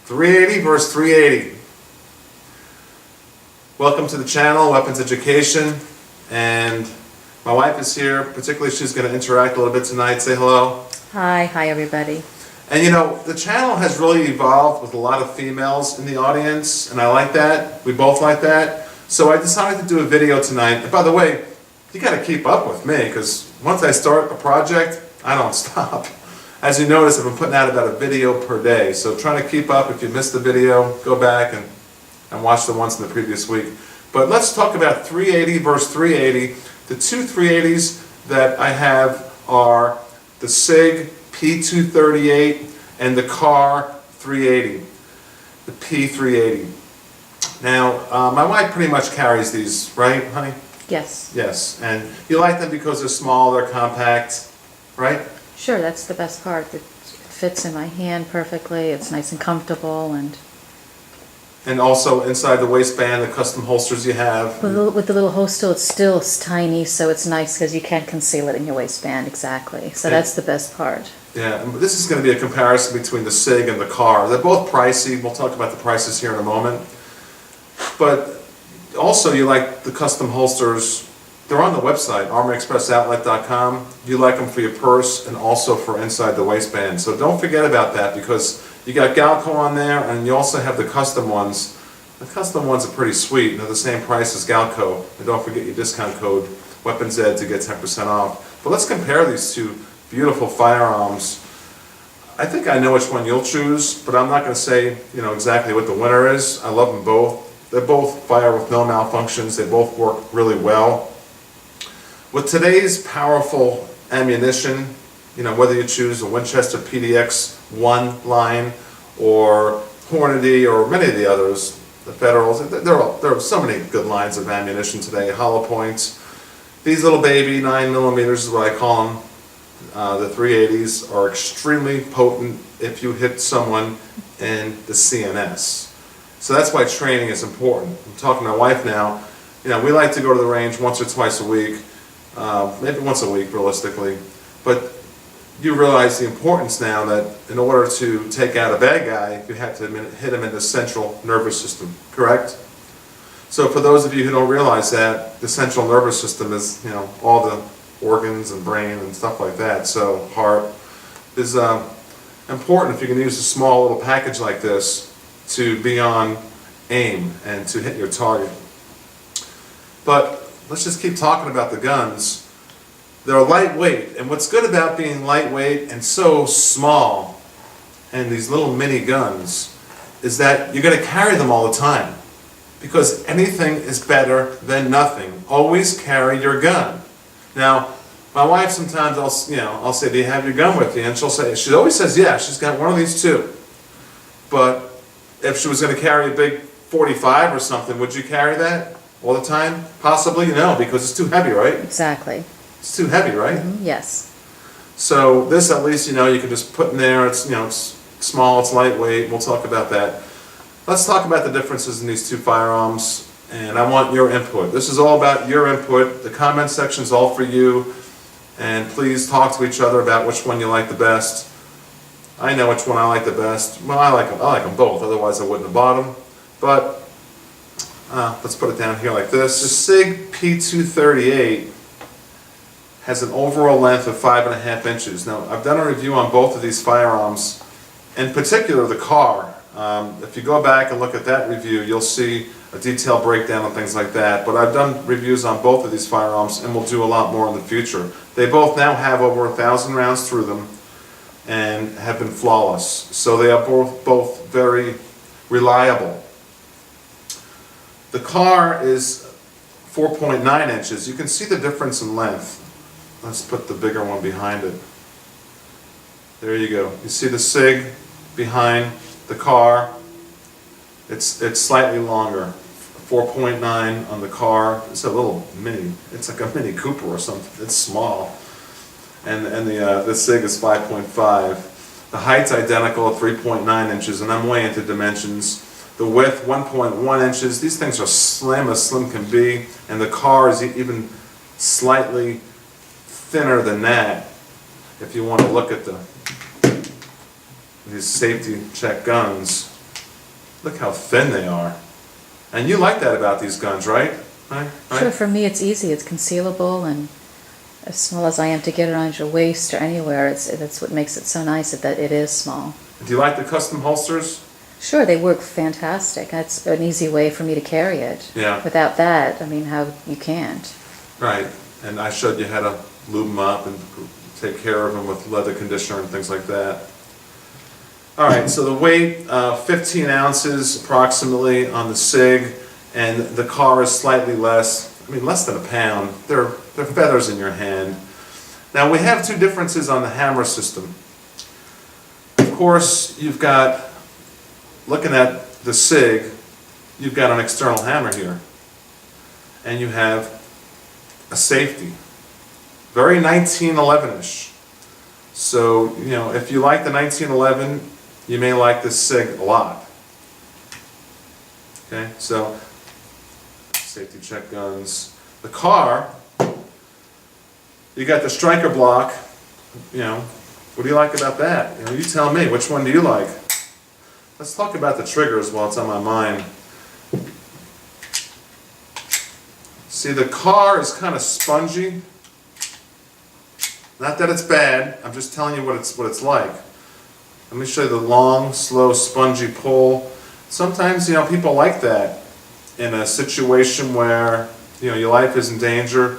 380 versus 380. Welcome to the channel, Weapons Education, and my wife is here. Particularly, she's going to interact a little bit tonight. Say hello. Hi everybody. And you know, the channel has really evolved with a lot of females in the audience, and I like that. We both like that. So I decided to do a video tonight. And by the way, you got to keep up with me, because once I start a project, I don't stop. As you notice, I've been putting out about a video per day. So trying to keep up. If you missed the video, go back and watch the ones in the previous week. But let's talk about 380 versus 380. The two 380s that I have are the SIG P238 and the Kahr 380, the P380. Now, my wife pretty much carries these, right, honey? Yes. Yes, and you like them because they're small, they're compact, right? Sure, that's the best part. It fits in my hand perfectly. It's nice and comfortable, and also inside the waistband, the custom holsters you have. with the little holster, it's still tiny, so it's nice because you can't conceal it in your waistband. Exactly. So that's the best part. Yeah, and this is going to be a comparison between the SIG and the Kahr. They're both pricey. We'll talk about the prices here in a moment. But also, you like the custom holsters. They're on the website, armorexpressoutlet.com. You like them for your purse and also for inside the waistband. So don't forget about that, because you got Galco on there, and you also have the custom ones. The custom ones are pretty sweet. They're the same price as Galco. And don't forget your discount code, WeaponsEd, to get 10% off. But let's compare these two beautiful firearms. I think I know which one you'll choose, but I'm not going to say, exactly what the winner is. I love them both. They both fire with no malfunctions. They both work really well. With today's powerful ammunition, whether you choose a Winchester PDX-1 line or Hornady or many of the others, the Federals, there are so many good lines of ammunition today, hollow points. These little baby 9mm is what I call them. The 380s are extremely potent if you hit someone in the CNS. So that's why training is important. I'm talking to my wife now. We like to go to the range once or twice a week, maybe once a week realistically. But you realize the importance now that in order to take out a bad guy, you have to hit him in the central nervous system, correct? So for those of you who don't realize that, the central nervous system is, all the organs and brain and stuff like that. So heart is important if you can use a small little package like this to be on aim and to hit your target. But let's just keep talking about the guns. They're lightweight, and what's good about being lightweight and so small and these little mini guns is that you're going to carry them all the time, because anything is better than nothing. Always carry your gun. Now, my wife sometimes I'll say, "Do you have your gun with you?" And she always says, "Yeah, she's got one of these too." But if she was going to carry a big 45 or something, would you carry that all the time? Possibly, no, because it's too heavy, right? Exactly. It's too heavy, right? Mm-hmm. Yes. So this, at least, you can just put in there. It's it's small, it's lightweight. We'll talk about that. Let's talk about the differences in these two firearms, and I want your input. This is all about your input. The comment section is all for you, and please talk to each other about which one you like the best. I know which one I like the best. Well, I like them both. Otherwise, I wouldn't have bought them. But let's put it down here like this. The SIG P238 has an overall length of 5.5 inches. Now, I've done a review on both of these firearms, in particular the Kahr. If you go back and look at that review, you'll see a detailed breakdown and things like that. But I've done reviews on both of these firearms, and we'll do a lot more in the future. They both now have over 1,000 rounds through them and have been flawless. So they are both very reliable. The Kahr is 4.9 inches. You can see the difference in length. Let's put the bigger one behind it. There you go. You see the SIG behind the Kahr. It's slightly longer. 4.9 on the Kahr. It's a little mini. It's like a Mini Cooper or something. It's small. And the SIG is 5.5. The height's identical at 3.9 inches, and I'm way into dimensions. The width, 1.1 inches. These things are slim as slim can be, and the Kahr is even slightly thinner than that. If you want to look at these safety check guns, Look how thin they are. And you like that about these guns, right? Right? Sure, for me it's easy, it's concealable, and as small as I am to get around your waist or anywhere, that's what makes it so nice that it is small. Do you like the custom holsters? Sure, they work fantastic. That's an easy way for me to carry it. Yeah. Without that, I mean, how you can't. Right. And I showed you how to lube them up and take care of them with leather conditioner and things like that. All right, so the weight, 15 ounces approximately on the SIG, and the Kahr is slightly less, I mean less than a pound. They're feathers in your hand. Now we have two differences on the hammer system. Of course, you've got, looking at the SIG, you've got an external hammer here. And you have a safety. Very 1911-ish. So, you know, if you like the 1911, you may like this SIG a lot. Okay, so safety check guns. The Kahr, you got the striker block. You know, what do you like about that? You know, you tell me, which one do you like? Let's talk about the triggers while it's on my mind. See, the Kahr is kind of spongy. Not that it's bad, I'm just telling you what it's like. Let me show you the long, slow, spongy pull. Sometimes, you know, people like that in a situation where, you know, your life is in danger.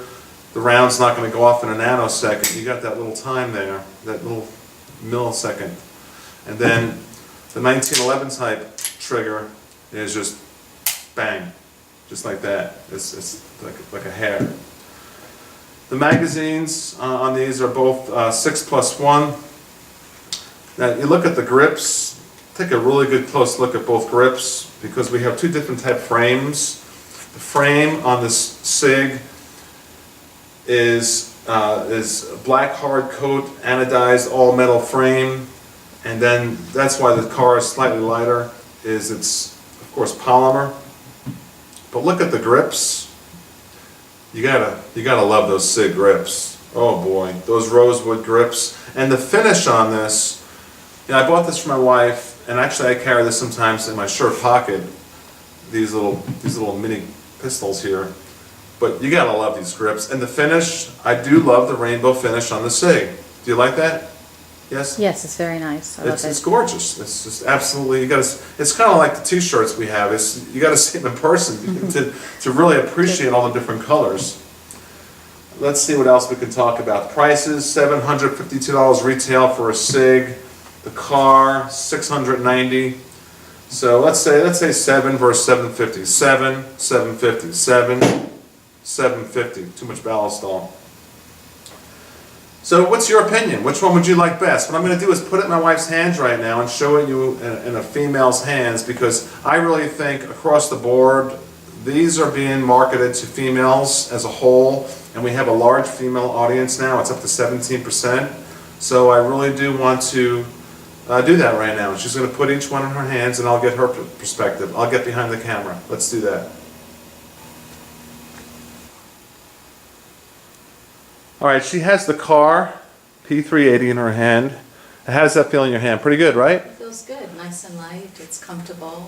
The round's not going to go off in a nanosecond. You got that little time there, that little millisecond. And then the 1911 type trigger is just bang, just like that. It's like a hair. The magazines on these are both 6+1. Now you look at the grips, take a really good close look at both grips because we have two different type frames. The frame on this SIG is black hard coat, anodized all metal frame, and then that's why the Kahr is slightly lighter, is it's of course polymer. But look at the grips. You gotta love those SIG grips. Oh boy, those rosewood grips. And the finish on this, you know, I bought this for my wife, and actually I carry this sometimes in my shirt pocket. These little mini pistols here. But you gotta love these grips. And the finish, I do love the rainbow finish on the SIG. Do you like that? Yes? Yes, it's very nice. I love It's it. gorgeous. It's just absolutely, it's kind of like the t-shirts we have. You got to see them in person to really appreciate all the different colors. Let's see what else we can talk about. Prices, $752 retail for a SIG. The Kahr, $690. So let's say 7 versus 750. 750, 750. Too much ballast. So what's your opinion? Which one would you like best? What I'm going to do is put it in my wife's hands right now and show it you in a female's hands, because I really think across the board these are being marketed to females as a whole, and we have a large female audience now. It's up to 17%. So I really do want to do that right now. She's going to put each one in her hands and I'll get her perspective. I'll get behind the camera. Let's do that. All right, she has the Kahr P380 in her hand. How does that feel in your hand? Pretty good, right? It feels good, nice and light, it's comfortable.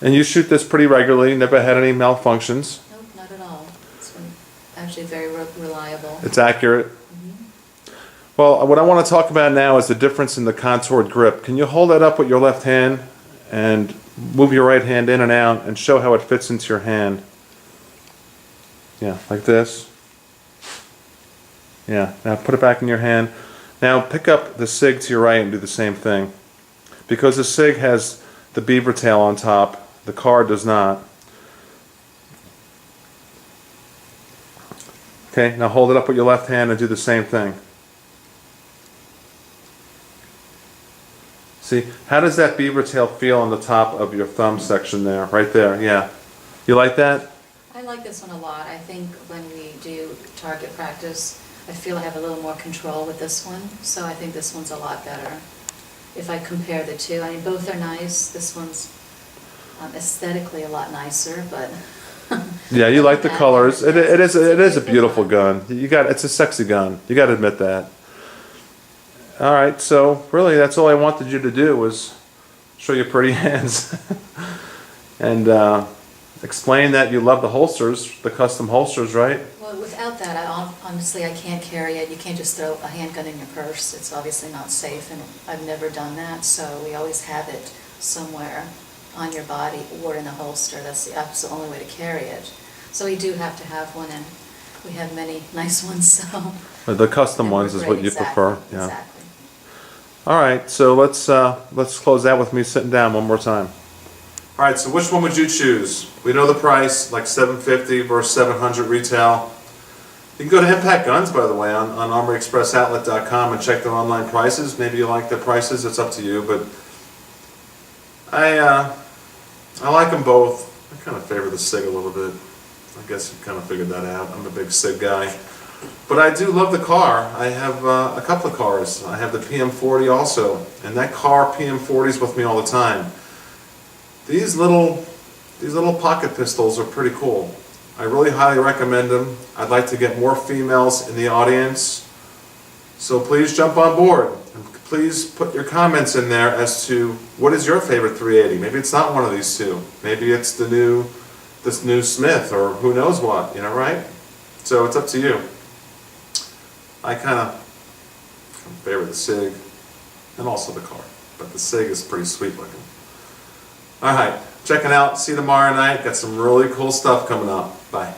And you shoot this pretty regularly, never had any malfunctions. Nope, not at all. It's been actually very reliable. It's accurate. Well, what I want to talk about now is the difference in the contoured grip. Can you hold that up with your left hand and move your right hand in and out and show how it fits into your hand? Yeah, like this. Yeah, now put it back in your hand. Now pick up the SIG to your right and do the same thing. Because the SIG has the beaver tail on top, the Kahr does not. Okay, now hold it up with your left hand and do the same thing. See, how does that beaver tail feel on the top of your thumb section there? Right there, yeah. You like that? I like this one a lot. I think when we do target practice, I feel I have a little more control with this one, so I think this one's a lot better. If I compare the two, I mean, both are nice. This one's aesthetically a lot nicer, but yeah, you like the colors. It is a beautiful gun. It's a sexy gun. You got to admit that. All right, so really that's all I wanted you to do was show your pretty hands, and explain that you love the holsters, the custom holsters, right? Well, without that, honestly, I can't carry it. You can't just throw a handgun in your purse. It's obviously not safe, and I've never done that, so we always have it somewhere on your body or in a holster. That's the only way to carry it. So we do have to have one, and we have many nice ones, so. But the custom And we're ones is great, what you exactly, prefer, yeah. Exactly. All right, so let's close that with me sitting down one more time. All right, so which one would you choose? We know the price, like $750 versus $700 retail. You can go to Impact Guns, by the way, on ArmoryExpressOutlet.com and check their online prices. Maybe you like the prices, it's up to you, but I like them both. I kind of favor the SIG a little bit. I guess you kind of figured that out. I'm a big SIG guy. But I do love the Kahr. I have a couple of Kahrs. I have the PM40 also, and that Kahr PM40 is with me all the time. These little pocket pistols are pretty cool. I really highly recommend them. I'd like to get more females in the audience, so please jump on board. And please put your comments in there as to what is your favorite 380. Maybe it's not one of these two. Maybe it's this new Smith, or who knows what, right? So it's up to you. I kind of favor the SIG and also the Kahr, but the SIG is pretty sweet looking. All right, checking out. See you tomorrow night. Got some really cool stuff coming up. Bye.